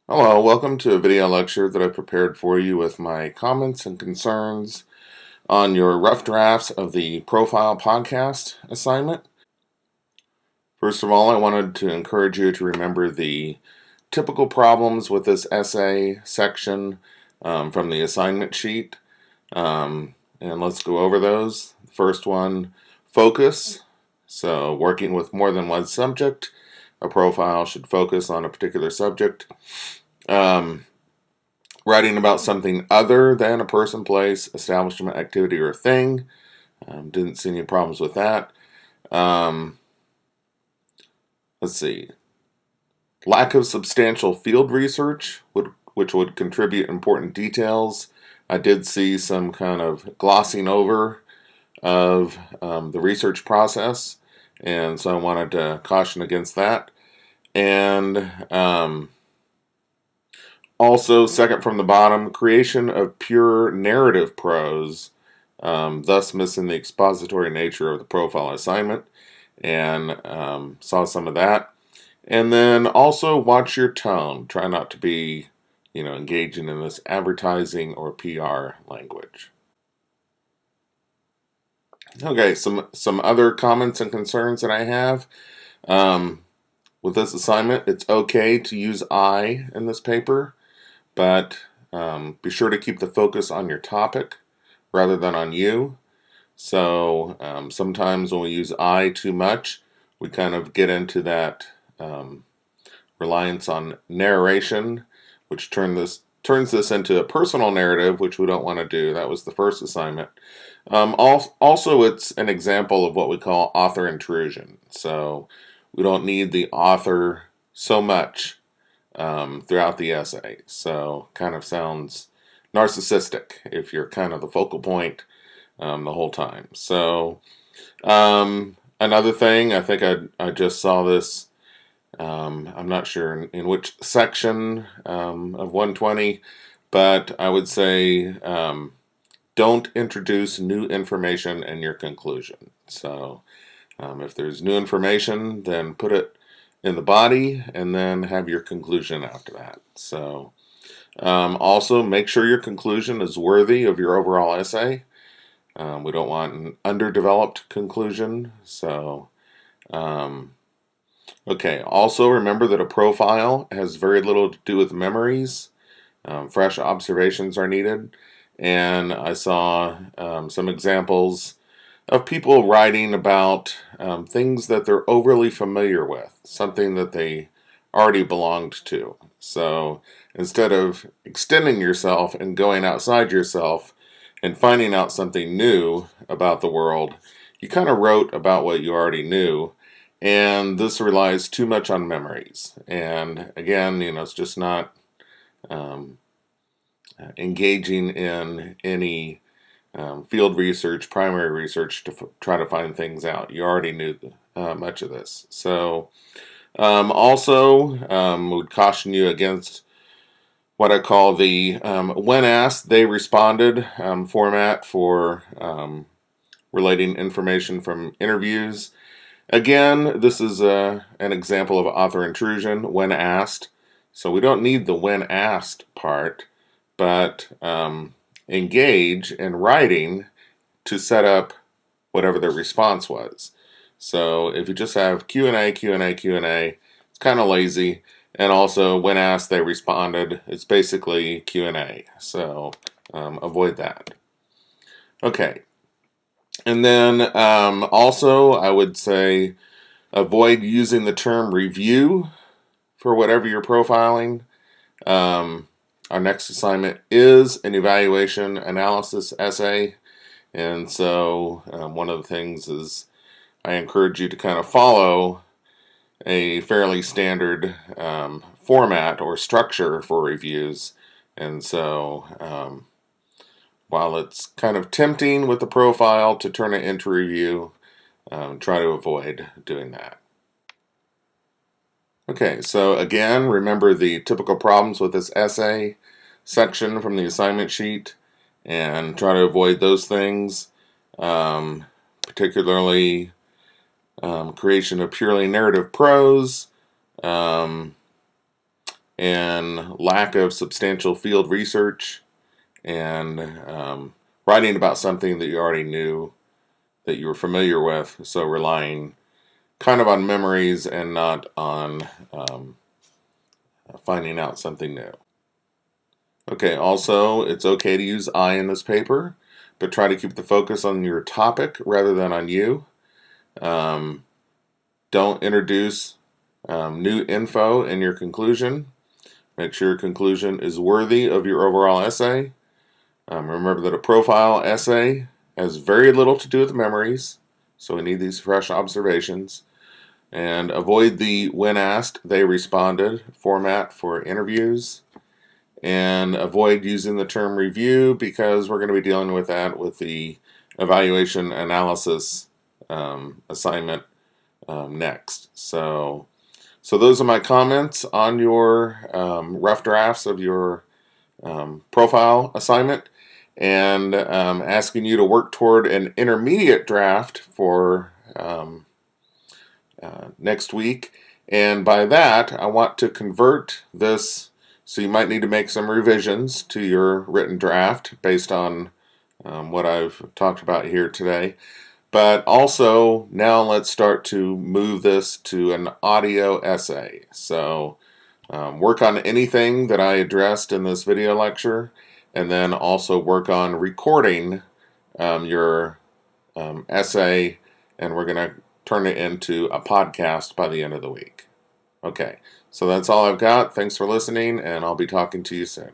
Hello, welcome to a video lecture that I prepared for you with my comments and concerns on your rough drafts of the profile podcast assignment. First of all, I wanted to encourage you to remember the typical problems with this essay section from the assignment sheet. And let's go over those. First one, focus. So working with more than one subject, a profile should focus on a particular subject. Writing about something other than a person, place, establishment, activity, or thing. Didn't see any problems with that. Let's see. Lack of substantial field research, which would contribute important details. I did see some kind of glossing over of the research process, and so I wanted to caution against that. And also, second from the bottom, creation of pure narrative prose, thus missing the expository nature of the profile assignment, and saw some of that. And then also watch your tone. Try not to be, engaging in this advertising or PR language. Okay, some other comments and concerns that I have. With this assignment, it's okay to use I in this paper, but be sure to keep the focus on your topic rather than on you. So sometimes when we use I too much, we kind of get into that reliance on narration, which turns this into a personal narrative, which we don't want to do. That was the first assignment. Also, it's an example of what we call author intrusion. So we don't need the author so much throughout the essay. So kind of sounds narcissistic if you're kind of the focal point the whole time. So another thing, I think I just saw this. I'm not sure in which section of 120, but I would say don't introduce new information in your conclusion. So if there's new information, then put it in the body and then have your conclusion after that. So also make sure your conclusion is worthy of your overall essay. We don't want an underdeveloped conclusion. So okay, also remember that a profile has very little to do with memories. Fresh observations are needed. And I saw some examples of people writing about things that they're overly familiar with, something that they already belonged to. So instead of extending yourself and going outside yourself and finding out something new about the world, you kind of wrote about what you already knew. And this relies too much on memories. And again, it's just not engaging in any field research, primary research to try to find things out. You already knew much of this. So also would caution you against what I call the when asked, they responded format for relating information from interviews. Again, this is an example of author intrusion when asked. So we don't need the when asked part, but engage in writing to set up whatever their response was. So if you just have Q&A, Q&A, Q&A, it's kind of lazy. And also, when asked, they responded. It's basically Q&A. So avoid that. Okay. And then also, I would say avoid using the term review for whatever you're profiling. Our next assignment is an evaluation analysis essay. And so one of the things is I encourage you to kind of follow a fairly standard format or structure for reviews. And so while it's kind of tempting with the profile to turn it into review, try to avoid doing that. Okay, so again, remember the typical problems with this essay section from the assignment sheet and try to avoid those things, particularly creation of purely narrative prose, and lack of substantial field research, and writing about something that you already knew, that you were familiar with, so relying kind of on memories and not on finding out something new. Okay, also, it's okay to use I in this paper, but try to keep the focus on your topic rather than on you. Don't introduce new info in your conclusion. Make sure your conclusion is worthy of your overall essay. Remember that a profile essay has very little to do with memories, so we need these fresh observations. And avoid the when asked, they responded format for interviews. And avoid using the term review, because we're going to be dealing with that with the evaluation analysis assignment next. So those are my comments on your rough drafts of your profile assignment, and asking you to work toward an intermediate draft for next week. And by that, I want to convert this, so you might need to make some revisions to your written draft based on what I've talked about here today. But also, now let's start to move this to an audio essay. So work on anything that I addressed in this video lecture, and then also work on recording your essay, and we're going to turn it into a podcast by the end of the week. Okay, so that's all I've got. Thanks for listening, and I'll be talking to you soon.